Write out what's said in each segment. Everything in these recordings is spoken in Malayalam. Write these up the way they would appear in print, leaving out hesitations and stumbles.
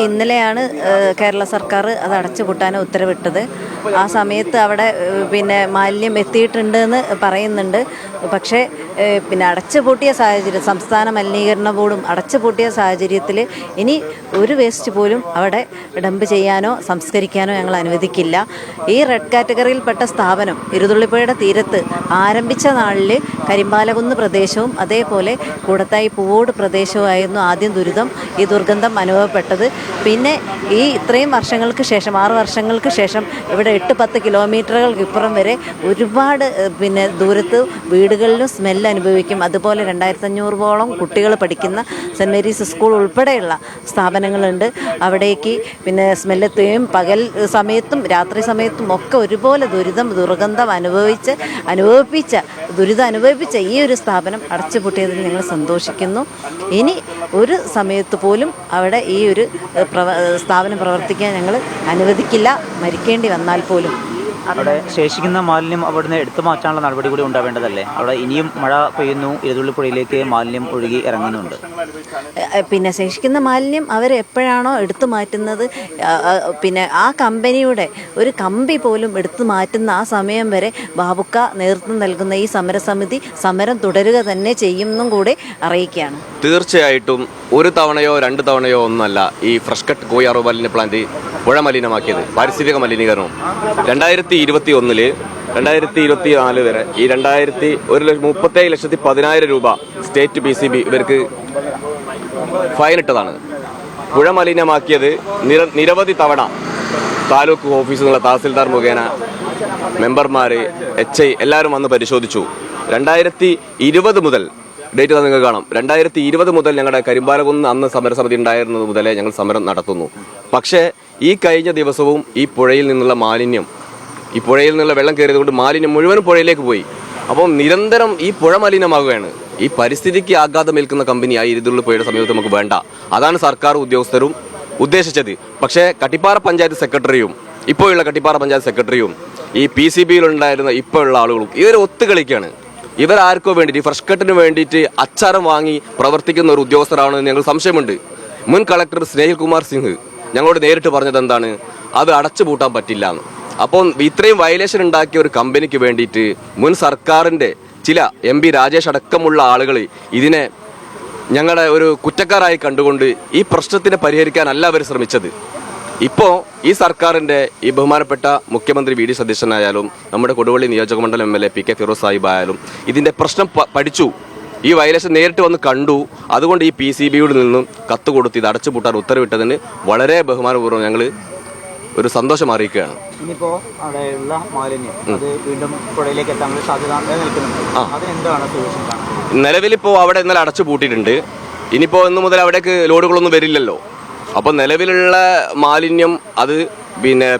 ഇന്നലെയാണ് കേരള സർക്കാർ അത് അടച്ചുപൂട്ടാൻ ഉത്തരവിട്ടത്. ആ സമയത്ത് അവിടെ മാലിന്യം എത്തിയിട്ടുണ്ടെന്ന് പറയുന്നുണ്ട്. പക്ഷേ അടച്ചുപൂട്ടിയ സാഹചര്യം, സംസ്ഥാന മലിനീകരണ ബോർഡും അടച്ചുപൂട്ടിയ സാഹചര്യത്തിൽ ഇനി ഒരു വേസ്റ്റ് പോലും അവിടെ ഡംപ് ചെയ്യാനോ സംസ്കരിക്കാനോ ഞങ്ങൾ അനുവദിക്കില്ല. ഈ റെഡ് കാറ്റഗറിയിൽപ്പെട്ട സ്ഥാപനം ഇരുതുള്ളിപ്പുഴയുടെ തീരത്ത് ആരംഭിച്ച നാളിൽ കരിമ്പാലകുന്ന് പ്രദേശവും അതേപോലെ കൂടത്തായി പൂവോട് പ്രദേശവുമായിരുന്നു ആദ്യം ഈ ദുർഗന്ധം അനുഭവപ്പെട്ടത്. പിന്നെ ഈ ഇത്രയും വർഷങ്ങൾക്ക് ശേഷം 6 വർഷങ്ങൾക്ക് ശേഷം ഇവിടെ 8-10 കിലോമീറ്ററുകൾക്ക് ഇപ്പുറം വരെ ഒരുപാട് ദൂരത്ത് വീടുകളിലും സ്മെല്ല് അനുഭവിക്കും. അതുപോലെ 2500ഓളം കുട്ടികൾ പഠിക്കുന്ന സെൻറ്റ് മേരീസ് സ്കൂൾ ഉൾപ്പെടെയുള്ള സ്ഥാപനങ്ങളുണ്ട്. അവിടേക്ക് സ്മെല്ലെത്തുകയും പകൽ സമയത്തും രാത്രി സമയത്തും ഒക്കെ ഒരുപോലെ ദുർഗന്ധം അനുഭവിപ്പിച്ച ഈ ഒരു സ്ഥാപനം അടച്ചുപൂട്ടിയതിൽ ഞങ്ങൾ സന്തോഷിക്കുന്നു. ഇനി ഒരു സമയത്ത് പോലും അവിടെ ഈ ഒരു സ്ഥാപനം പ്രവർത്തിക്കാൻ ഞങ്ങൾ അനുവദിക്കില്ല, മരിക്കേണ്ടി വന്നാൽ പോലും. അവിടെ ശേഷിക്കുന്ന മാലിന്യം അവിടുന്ന് എടുത്തു മാറ്റാനുള്ള നടപടി കൂടി ഉണ്ടാവേണ്ടതല്ലേ? അവിടെ ഇനിയും മഴ പെയ്യുന്നു, ഇരുതുള്ളിപ്പുഴയിലേക്ക് മാലിന്യം ഒഴുകി ഇറങ്ങുന്നുണ്ട്. ശേഷിക്കുന്ന മാലിന്യം അവരെപ്പോഴാണോ എടുത്തു മാറ്റുന്നത്, ആ കമ്പനിയുടെ ഒരു കമ്പി പോലും എടുത്തു മാറ്റുന്ന ആ സമയം വരെ ബാബുക്ക നേതൃത്വം നൽകുന്ന ഈ സമരസമിതി സമരം തുടരുക തന്നെ ചെയ്യുമെന്നും കൂടി അറിയിക്കുകയാണ്. തീർച്ചയായിട്ടും ഒരു തവണയോ 2 തവണയോ ഒന്നല്ല ഈ ഫ്രഷ് കട്ട് കോയാറോ മാലിന്യ പ്ലാന്റ് പുഴ മലിനമാക്കിയത്. പാരിസ്ഥിതിക മലിനീകരണവും 2021 2024 വരെ ഈ 37,10,10,000 രൂപ സ്റ്റേറ്റ് PCB ഇവർക്ക് ഫൈൻ ഇട്ടതാണ്. പുഴ മലിനമാക്കിയത് നിരവധി തവണ താലൂക്ക് ഓഫീസിൽ നിന്നുള്ള തഹസിൽദാർ മുഖേന മെമ്പർമാർ, HI എല്ലാവരും വന്ന് പരിശോധിച്ചു. 2020 മുതൽ ഡേറ്റ് നിങ്ങൾക്ക് കാണാം. 2020 മുതൽ ഞങ്ങളുടെ കരിമ്പാലകുന്ന് അന്ന് സമരസമിതി ഉണ്ടായിരുന്നത് മുതലേ ഞങ്ങൾ സമരം നടത്തുന്നു. പക്ഷേ ഈ കഴിഞ്ഞ ദിവസവും ഈ പുഴയിൽ നിന്നുള്ള മാലിന്യം, ഈ പുഴയിൽ നിന്നുള്ള വെള്ളം കയറിയത് കൊണ്ട് മാലിന്യം മുഴുവനും പുഴയിലേക്ക് പോയി. അപ്പം നിരന്തരം ഈ പുഴ മലിനമാകുകയാണ്. ഈ പരിസ്ഥിതിക്ക് ആഘാതം ഏൽക്കുന്ന കമ്പനിയായി ഇരുതുള്ളിപ്പുഴയുടെ സമീപത്ത് നമുക്ക് വേണ്ട. അതാണ് സർക്കാർ ഉദ്യോഗസ്ഥരും ഉദ്ദേശിച്ചത്. പക്ഷേ കട്ടിപ്പാറ പഞ്ചായത്ത് സെക്രട്ടറിയും ഇപ്പോഴുള്ള കട്ടിപ്പാറ പഞ്ചായത്ത് സെക്രട്ടറിയും ഈ PCBയിലുണ്ടായിരുന്ന ഇപ്പോഴുള്ള ആളുകളും ഇവർ ഒത്തുകളിക്കാണ്. ഇവരാർക്കോ വേണ്ടിയിട്ട്, ഈ ഫ്രഷ് കട്ടിന് വേണ്ടിയിട്ട് അച്ചാരം വാങ്ങി പ്രവർത്തിക്കുന്ന ഒരു ഉദ്യോഗസ്ഥരാണെന്ന് ഞങ്ങൾ സംശയമുണ്ട്. മുൻ കളക്ടർ സ്നേഹിൽ കുമാർ സിംഗ് ഞങ്ങളോട് നേരിട്ട് പറഞ്ഞത് എന്താണ്? അത് അടച്ചുപൂട്ടാൻ പറ്റില്ല എന്ന്. അപ്പോൾ ഇത്രയും വയലേഷൻ ഉണ്ടാക്കിയ ഒരു കമ്പനിക്ക് വേണ്ടിയിട്ട് മുൻ സർക്കാരിൻ്റെ ചില MP രാജേഷ് അടക്കമുള്ള ആളുകൾ ഇതിനെ ഞങ്ങളുടെ ഒരു കുറ്റക്കാരായി കണ്ടുകൊണ്ട് ഈ പ്രശ്നത്തിനെ പരിഹരിക്കാനല്ല അവർ ശ്രമിച്ചത്. ഇപ്പോൾ ഈ സർക്കാരിൻ്റെ ഈ ബഹുമാനപ്പെട്ട മുഖ്യമന്ത്രി VD സതീശനായാലും നമ്മുടെ കൊടുവള്ളി നിയോജകമണ്ഡലം MLA PK ഫിറോസ് സാഹിബ് ആയാലും ഇതിൻ്റെ പ്രശ്നം പഠിച്ചു, ഈ വയലേഷൻ നേരിട്ട് വന്ന് കണ്ടു. അതുകൊണ്ട് ഈ PCBയുടെ നിന്നും കത്ത് കൊടുത്ത് ഇത് അടച്ചുപൂട്ടാൻ ഉത്തരവിട്ടതിന് വളരെ ബഹുമാനപൂർവ്വം ഞങ്ങൾ ഒരു സന്തോഷം അറിയിക്കുകയാണ്. ഇനിയിപ്പോൾ അവിടെയുള്ള മാലിന്യം അത് വീണ്ടും പുഴയിലേക്ക് എത്താനുള്ള സാധ്യത നിൽക്കുന്നുണ്ട്. അതെന്താണ് സൊല്യൂഷൻ? നിലവിലിപ്പോൾ അവിടെ ഇന്നലെ അടച്ചുപൂട്ടിയിട്ടുണ്ട്. ഇനിയിപ്പോൾ ഇന്ന് മുതൽ അവിടേക്ക് ലോഡുകളൊന്നും വരില്ലല്ലോ. അപ്പോൾ നിലവിലുള്ള മാലിന്യം അത്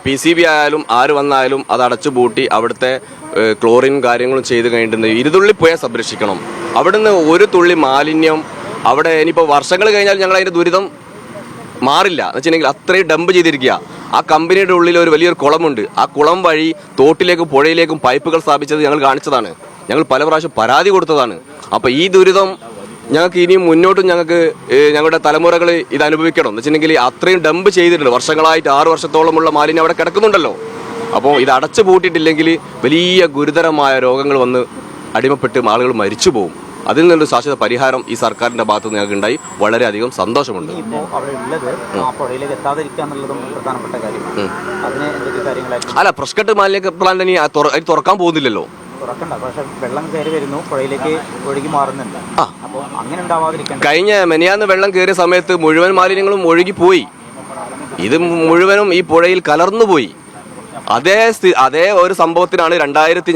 PCB ആയാലും ആര് വന്നാലും അത് അടച്ചുപൂട്ടി അവിടുത്തെ ക്ലോറിൻ കാര്യങ്ങളും ചെയ്ത് കഴിഞ്ഞിട്ടുണ്ട്. ഇരുതുള്ളിപ്പുഴ സംരക്ഷിക്കണം. അവിടുന്ന് ഒരു തുള്ളി മാലിന്യം അവിടെ ഇനിയിപ്പോൾ വർഷങ്ങൾ കഴിഞ്ഞാൽ ഞങ്ങൾ അതിൻ്റെ ദുരിതം മാറില്ല എന്ന് വെച്ചിട്ടുണ്ടെങ്കിൽ അത്രയും ഡംപ് ചെയ്തിരിക്കുക. ആ കമ്പനിയുടെ ഉള്ളിൽ ഒരു വലിയൊരു കുളമുണ്ട്. ആ കുളം വഴി തോട്ടിലേക്കും പുഴയിലേക്കും പൈപ്പുകൾ സ്ഥാപിച്ചത് ഞങ്ങൾ കാണിച്ചതാണ്. ഞങ്ങൾ പല പ്രാവശ്യം പരാതി കൊടുത്തതാണ്. അപ്പോൾ ഈ ദുരിതം ഞങ്ങൾക്ക് ഇനിയും മുന്നോട്ടും ഞങ്ങളുടെ തലമുറകൾ ഇത് അനുഭവിക്കണം എന്ന് വെച്ചിട്ടുണ്ടെങ്കിൽ അത്രയും ഡംപ് ചെയ്തിട്ടുണ്ട്. വർഷങ്ങളായിട്ട് 6 വർഷത്തോളമുള്ള മാലിന്യം അവിടെ കിടക്കുന്നുണ്ടല്ലോ. അപ്പോൾ ഇത് അടച്ചു പൂട്ടിയിട്ടില്ലെങ്കിൽ വലിയ ഗുരുതരമായ രോഗങ്ങൾ വന്ന് അടിമപ്പെട്ട് ആളുകൾ മരിച്ചു പോകും. അതിൽ നിന്നൊരു ശാശ്വത പരിഹാരം ഈ സർക്കാരിന്റെ ഭാഗത്ത് നിന്ന് ഞങ്ങൾക്ക് ഉണ്ടായി വളരെയധികം സന്തോഷമുണ്ട്. അല്ല, ഫ്രഷ് കട്ട് മാലിന്യ പ്ലാന്റ് ഇനി തുറക്കാൻ പോകുന്നില്ലല്ലോ. കഴിഞ്ഞ മെനിയാന്ന് വെള്ളം കയറിയ സമയത്ത് മുഴുവൻ മാലിന്യങ്ങളും ഒഴുകിപ്പോയി. ഇത് മുഴുവനും ഈ പുഴയിൽ കലർന്നുപോയി. അതേ ഒരു സംഭവത്തിനാണ്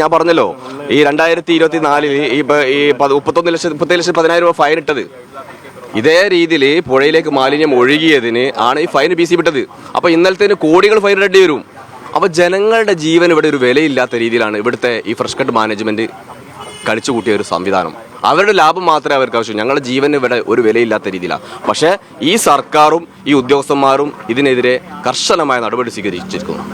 ഞാൻ പറഞ്ഞല്ലോ ഈ 2024 ഈ 31,10,10,000 രൂപ ഫൈൻ ഇട്ടത്. ഇതേ രീതിയിൽ പുഴയിലേക്ക് മാലിന്യം ഒഴുകിയതിന് ആണ് ഈ ഫൈൻ PCB ഇട്ടത്. അപ്പോൾ ഇന്നലത്തേന് കോടികൾ ഫൈൻ ഇടേണ്ടി വരും. അപ്പോൾ ജനങ്ങളുടെ ജീവൻ ഇവിടെ ഒരു വിലയില്ലാത്ത രീതിയിലാണ് ഇവിടുത്തെ ഈ ഫ്രഷ് കട്ട് മാനേജ്മെന്റ് കളിച്ചു കൂട്ടിയ ഒരു സംവിധാനം. അവരുടെ ലാഭം മാത്രമേ അവർക്ക് ആവശ്യം. ഞങ്ങളുടെ ജീവന് ഇവിടെ ഒരു വിലയില്ലാത്ത രീതിയിലാണ്. പക്ഷേ ഈ സർക്കാരും ഈ ഉദ്യോഗസ്ഥന്മാരും ഇതിനെതിരെ കർശനമായ നടപടി സ്വീകരിച്ചിരിക്കുന്നു.